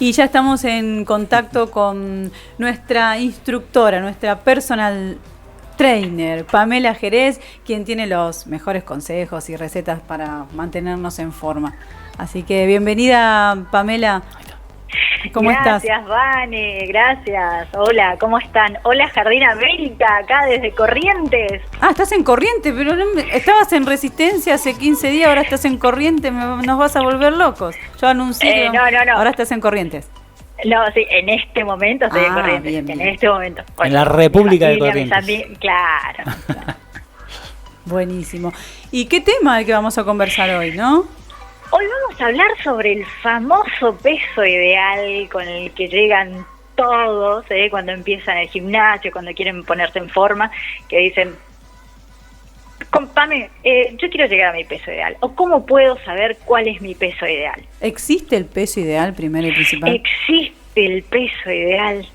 Y ya estamos en contacto con nuestra instructora, nuestra personal trainer, Pamela Jerez, quien tiene los mejores consejos y recetas para mantenernos en forma. Así que bienvenida, Pamela. ¿Cómo estás? Gracias, Vane, gracias. Hola, ¿cómo están? Hola, Jardín América, acá desde Corrientes. Ah, estás en Corrientes, pero estabas en Resistencia hace 15 días, ahora estás en Corrientes, nos vas a volver locos. Yo anuncié que no. ahora estás en Corrientes. No, sí, en este momento estoy en Corrientes, bien. en este momento. Bueno, en la República de Corrientes. Claro. Buenísimo. ¿Y qué tema es que vamos a conversar hoy, no? Hoy vamos a hablar sobre el famoso peso ideal con el que llegan todos, cuando empiezan el gimnasio, cuando quieren ponerse en forma, que dicen, Pame, yo quiero llegar a mi peso ideal, o ¿cómo puedo saber cuál es mi peso ideal? ¿Existe el peso ideal, primero y principal? ¿Existe el peso ideal?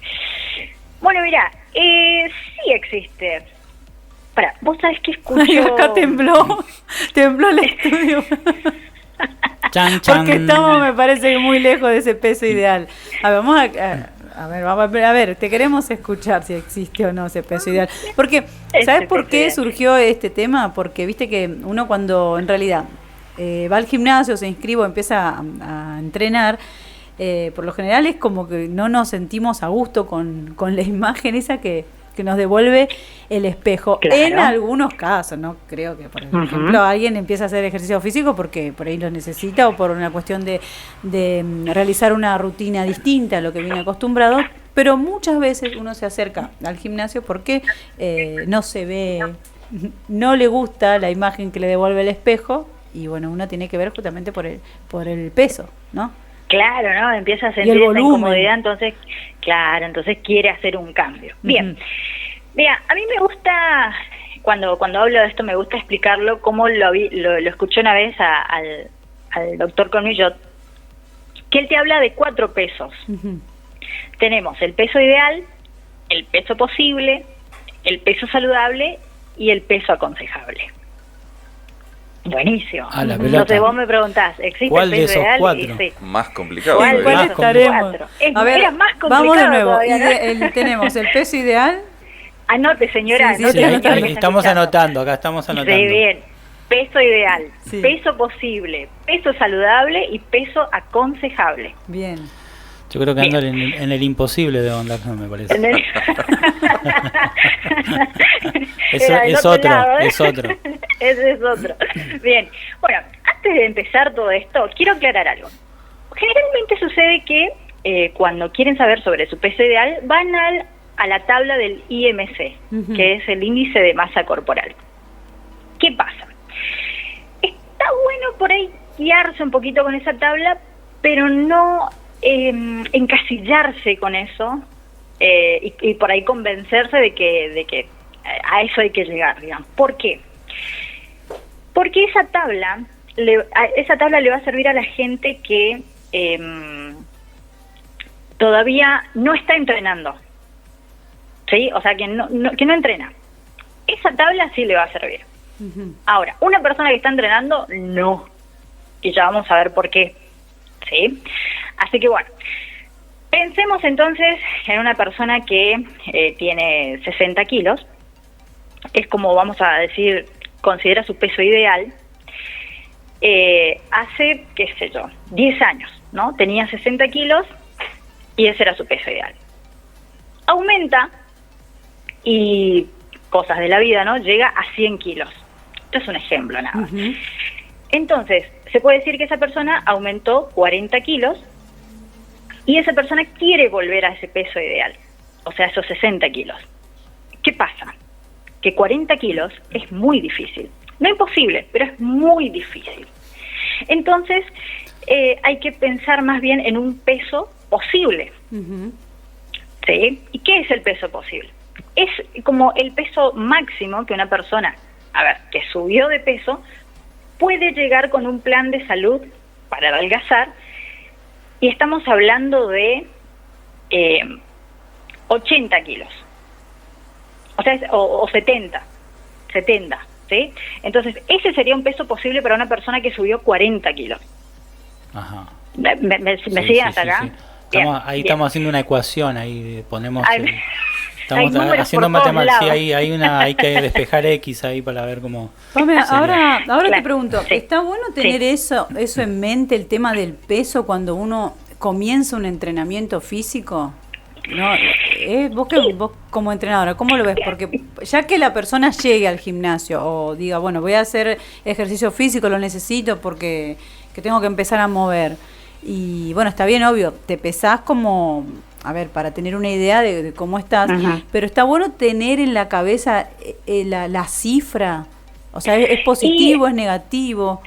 Bueno, mira, sí existe. Pará, vos sabés que escucho... Ay, acá tembló el estudio. Chan, chan. Porque estamos, me parece, muy lejos de ese peso ideal. A ver, vamos a ver, te queremos escuchar si existe o no ese peso ideal. Porque, ¿sabes por qué surgió este tema? Porque viste que uno cuando en realidad va al gimnasio, se inscribe, empieza a entrenar, por lo general es como que no nos sentimos a gusto con la imagen esa que nos devuelve el espejo. Claro. En algunos casos, no creo que, por ejemplo, alguien empieza a hacer ejercicio físico porque por ahí lo necesita o por una cuestión de realizar una rutina distinta a lo que viene acostumbrado, pero muchas veces uno se acerca al gimnasio porque no se ve, no le gusta la imagen que le devuelve el espejo y bueno, uno tiene que ver justamente por el peso, ¿no? Claro, ¿no? Empieza a sentir esa incomodidad, entonces quiere hacer un cambio. Bien, mira, a mí me gusta, cuando hablo de esto, me gusta explicarlo como lo escuché una vez al doctor Cornillot, que él te habla de 4 pesos. Tenemos el peso ideal, el peso posible, el peso saludable y el peso aconsejable. Buenísimo. Entonces vos me preguntás, ¿existe el peso ideal? ¿Cuál de esos 4? Sí. Más complicado. ¿Cuál estaremos? A ver, era más complicado. Vamos de nuevo. Todavía, ¿no? Tenemos el peso ideal. Anote, señora. Sí, estamos anotando, acá estamos anotando. Sí, bien. Peso ideal, peso posible, peso saludable y peso aconsejable. Bien. Yo creo que ando en el imposible de andar, no me parece. Es otro. Ese es otro. Bien, bueno, antes de empezar todo esto, quiero aclarar algo. Generalmente sucede que cuando quieren saber sobre su peso ideal, van a la tabla del IMC, que es el índice de masa corporal. ¿Qué pasa? Está bueno por ahí guiarse un poquito con esa tabla, pero no encasillarse con eso y por ahí convencerse de que a eso hay que llegar, digamos. ¿Por qué? Porque esa tabla le va a servir a la gente que todavía no está entrenando, ¿sí? O sea, que no entrena. Esa tabla sí le va a servir. Ahora, una persona que está entrenando, no. Y ya vamos a ver por qué, ¿sí? Así que bueno, pensemos entonces en una persona que tiene 60 kilos, es como vamos a decir, considera su peso ideal, hace, qué sé yo, 10 años, ¿no? Tenía 60 kilos y ese era su peso ideal. Aumenta y cosas de la vida, ¿no? Llega a 100 kilos. Esto es un ejemplo nada más. Entonces, se puede decir que esa persona aumentó 40 kilos y esa persona quiere volver a ese peso ideal, o sea, esos 60 kilos. ¿Qué pasa? Que 40 kilos es muy difícil. No imposible, pero es muy difícil. Entonces, hay que pensar más bien en un peso posible. ¿Sí? ¿Y qué es el peso posible? Es como el peso máximo que una persona, que subió de peso, puede llegar con un plan de salud para adelgazar, y estamos hablando de 80 kilos. O sea, o 70, ¿sí? Entonces, ese sería un peso posible para una persona que subió 40 kilos. Ajá. ¿Me siguen hasta acá? Estamos haciendo una ecuación, ahí ponemos... Hay estamos números haciendo por todos matemáticas, sí, lados. hay que despejar X ahí para ver cómo... Pame, ahora Claro, te pregunto, sí. ¿está bueno tener eso en mente, el tema del peso, cuando uno comienza un entrenamiento físico? No, vos como entrenadora, ¿cómo lo ves? Porque ya que la persona llegue al gimnasio o diga, bueno, voy a hacer ejercicio físico, lo necesito porque que tengo que empezar a mover. Y bueno, está bien, obvio, te pesás como, a ver, para tener una idea de cómo estás, pero está bueno tener en la cabeza la cifra, o sea, ¿es positivo, es negativo?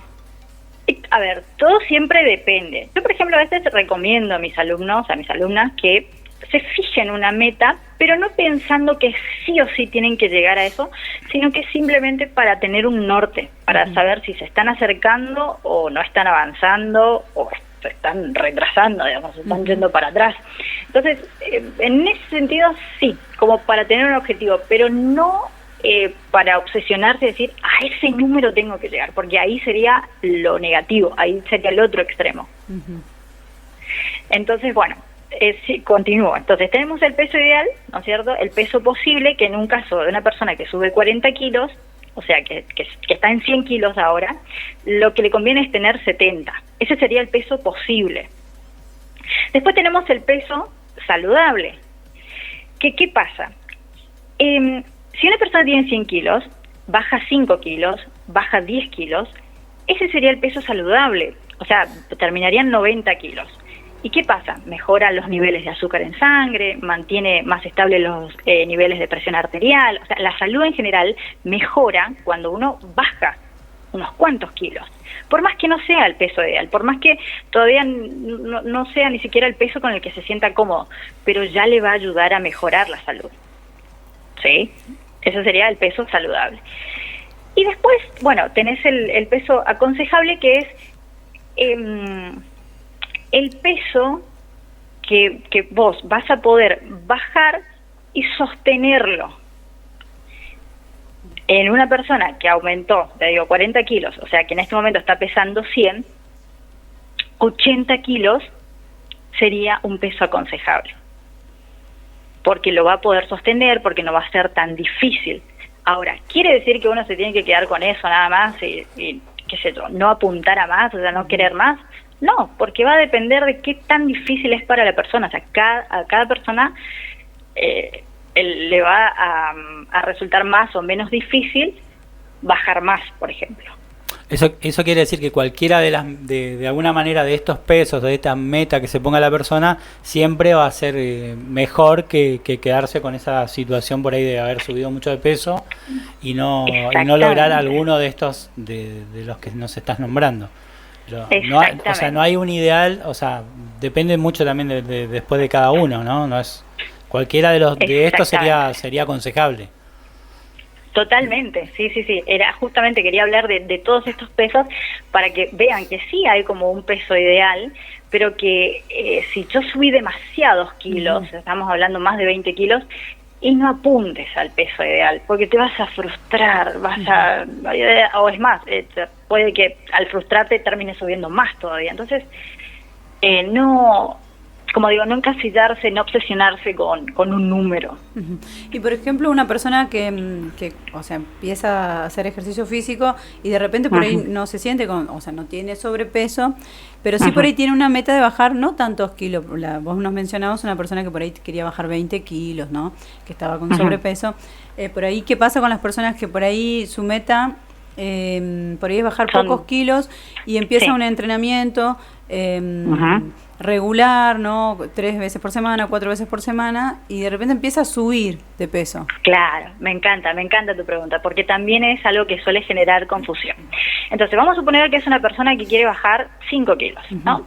A ver, todo siempre depende. Yo, por ejemplo, a veces recomiendo a mis alumnos, a mis alumnas, que se fijen una meta, pero no pensando que sí o sí tienen que llegar a eso, sino que simplemente para tener un norte, para saber si se están acercando o no están avanzando o se están retrasando, digamos, se están yendo para atrás. Entonces, en ese sentido, sí, como para tener un objetivo, pero no para obsesionarse y decir, a ese número tengo que llegar, porque ahí sería lo negativo, ahí sería el otro extremo. Entonces, bueno, sí, continúo. Entonces, tenemos el peso ideal, ¿no es cierto? El peso posible, que en un caso de una persona que sube 40 kilos, o sea, que está en 100 kilos ahora, lo que le conviene es tener 70. Ese sería el peso posible. Después tenemos el peso saludable. ¿Qué pasa? Si una persona tiene 100 kilos, baja 5 kilos, baja 10 kilos, ese sería el peso saludable. O sea, terminarían 90 kilos. ¿Y qué pasa? Mejora los niveles de azúcar en sangre, mantiene más estables los niveles de presión arterial. O sea, la salud en general mejora cuando uno baja unos cuantos kilos. Por más que no sea el peso ideal, por más que todavía no sea ni siquiera el peso con el que se sienta cómodo, pero ya le va a ayudar a mejorar la salud. ¿Sí? Eso sería el peso saludable. Y después, bueno, tenés el peso aconsejable, que es el peso que vos vas a poder bajar y sostenerlo. En una persona que aumentó, te digo, 40 kilos, o sea, que en este momento está pesando 100, 80 kilos sería un peso aconsejable. Porque lo va a poder sostener, porque no va a ser tan difícil. Ahora, ¿quiere decir que uno se tiene que quedar con eso nada más y qué sé yo, no apuntar a más, o sea, no querer más? No, porque va a depender de qué tan difícil es para la persona. O sea, a cada persona le va a resultar más o menos difícil bajar más, por ejemplo. Eso quiere decir que cualquiera de alguna manera de estos pesos, de esta meta que se ponga la persona, siempre va a ser mejor que quedarse con esa situación por ahí de haber subido mucho de peso y no lograr alguno de estos de los que nos estás nombrando. O sea, no hay un ideal, o sea, depende mucho también de después de cada uno, ¿no? No es cualquiera de estos sería aconsejable. Totalmente, sí. Era justamente, quería hablar de todos estos pesos para que vean que sí hay como un peso ideal, pero que si yo subí demasiados kilos, estamos hablando más de 20 kilos, y no apuntes al peso ideal, porque te vas a frustrar, o es más, puede que al frustrarte termines subiendo más todavía. Entonces, no, como digo, no encasillarse, no obsesionarse con un número. Y por ejemplo, una persona que o sea, empieza a hacer ejercicio físico y de repente por ahí no se siente o sea, no tiene sobrepeso, pero sí por ahí tiene una meta de bajar no tantos kilos. Vos nos mencionabas una persona que por ahí quería bajar 20 kilos, ¿no? Que estaba con sobrepeso. Por ahí, ¿qué pasa con las personas que por ahí su meta por ahí es bajar pocos kilos y empieza un entrenamiento regular, ¿no? 3 veces por semana, 4 veces por semana, y de repente empieza a subir de peso? Claro, me encanta tu pregunta, porque también es algo que suele generar confusión. Entonces, vamos a suponer que es una persona que quiere bajar 5 kilos, ¿no?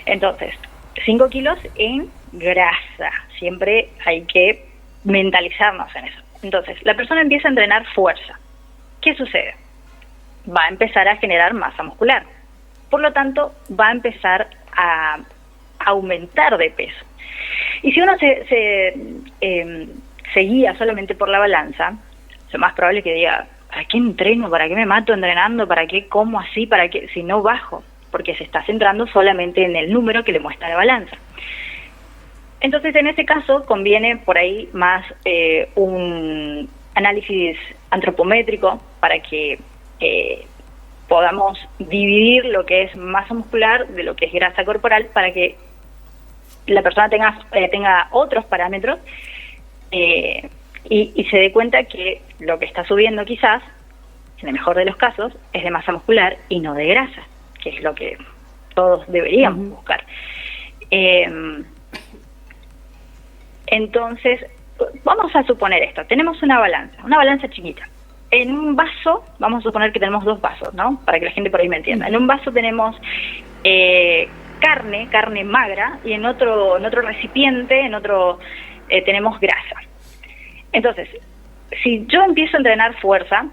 Entonces, 5 kilos en grasa, siempre hay que mentalizarnos en eso. Entonces, la persona empieza a entrenar fuerza. ¿Qué sucede? Va a empezar a generar masa muscular. Por lo tanto, va a empezar a aumentar de peso. Y si uno se guía solamente por la balanza, lo más probable es que diga, ¿para qué entreno? ¿Para qué me mato entrenando? ¿Para qué como así? ¿Para qué? Si no bajo, porque se está centrando solamente en el número que le muestra la balanza. Entonces, en ese caso, conviene por ahí más un análisis antropométrico para que podamos dividir lo que es masa muscular de lo que es grasa corporal, para que la persona tenga otros parámetros y se dé cuenta que lo que está subiendo quizás, en el mejor de los casos, es de masa muscular y no de grasa, que es lo que todos deberíamos buscar. Entonces, vamos a suponer esto. Tenemos una balanza chiquita. En un vaso, vamos a suponer que tenemos 2 vasos, ¿no? Para que la gente por ahí me entienda. En un vaso tenemos carne magra, y en otro recipiente, tenemos grasa. Entonces, si yo empiezo a entrenar fuerza,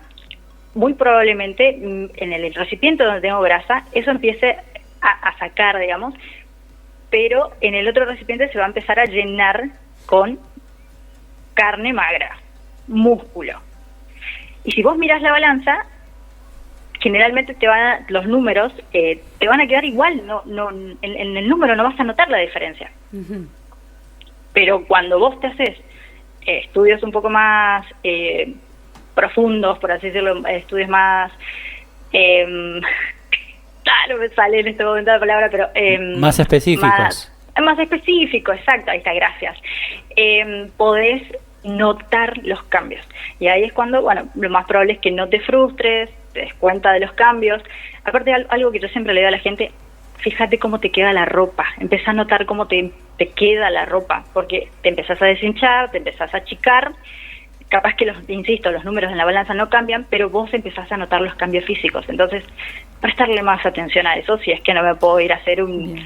muy probablemente en el recipiente donde tengo grasa, eso empiece a sacar, digamos, pero en el otro recipiente se va a empezar a llenar con carne magra, músculo. Y si vos mirás la balanza, generalmente los números te van a quedar igual, en el número no vas a notar la diferencia. Pero cuando vos te haces estudios un poco más profundos, por así decirlo, estudios más... no me sale en este momento la palabra, pero... más específicos. Más específico, exacto, ahí está, gracias. Podés notar los cambios. Y ahí es cuando, bueno, lo más probable es que no te frustres, te des cuenta de los cambios. Aparte, algo que yo siempre le digo a la gente, fíjate cómo te queda la ropa, empezá a notar cómo te queda la ropa, porque te empezás a deshinchar, te empezás a achicar, capaz que insisto, los números en la balanza no cambian, pero vos empezás a notar los cambios físicos. Entonces, prestarle más atención a eso, si es que no me puedo ir a hacer una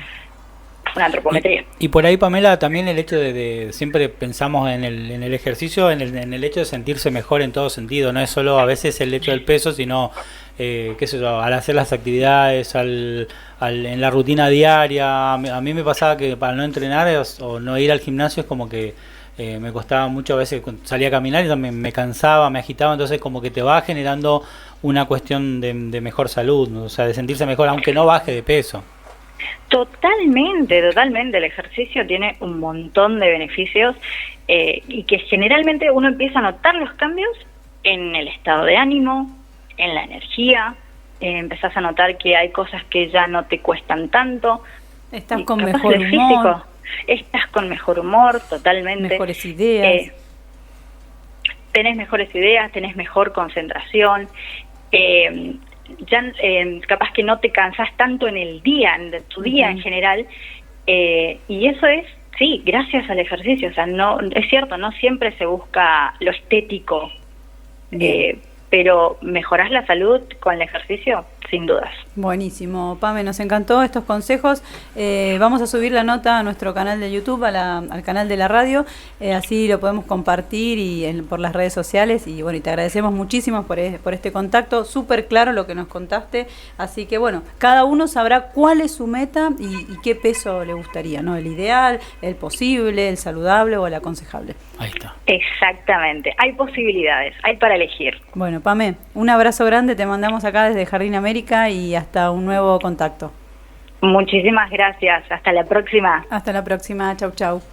antropometría. Y por ahí, Pamela, también el hecho de siempre pensamos en el ejercicio, en el hecho de sentirse mejor en todo sentido. No es solo a veces el hecho del peso, sino qué sé yo, al hacer las actividades, en la rutina diaria. A mí me pasaba que para no entrenar o no ir al gimnasio es como que me costaba mucho. A veces salía a caminar y también me cansaba, me agitaba, entonces como que te va generando una cuestión de mejor salud, ¿no? O sea, de sentirse mejor aunque no baje de peso. Totalmente. El ejercicio tiene un montón de beneficios y que generalmente uno empieza a notar los cambios en el estado de ánimo, en la energía, empezás a notar que hay cosas que ya no te cuestan tanto. Estás con mejor humor. Estás con mejor humor, totalmente. Mejores ideas. Tenés mejores ideas, tenés mejor concentración. Capaz que no te cansás tanto en el día, en tu día en general, y eso es, sí, gracias al ejercicio. O sea, no es cierto, no siempre se busca lo estético, pero mejorás la salud con el ejercicio, sin dudas. Buenísimo, Pame, nos encantó estos consejos. Vamos a subir la nota a nuestro canal de YouTube, al canal de la radio, así lo podemos compartir por las redes sociales. Y bueno, y te agradecemos muchísimo por este contacto, súper claro lo que nos contaste. Así que bueno, cada uno sabrá cuál es su meta y qué peso le gustaría, ¿no? El ideal, el posible, el saludable o el aconsejable. Ahí está. Exactamente, hay posibilidades, hay para elegir. Bueno, Pame, un abrazo grande, te mandamos acá desde Jardín América y hasta un nuevo contacto. Muchísimas gracias, hasta la próxima. Hasta la próxima, chau chau.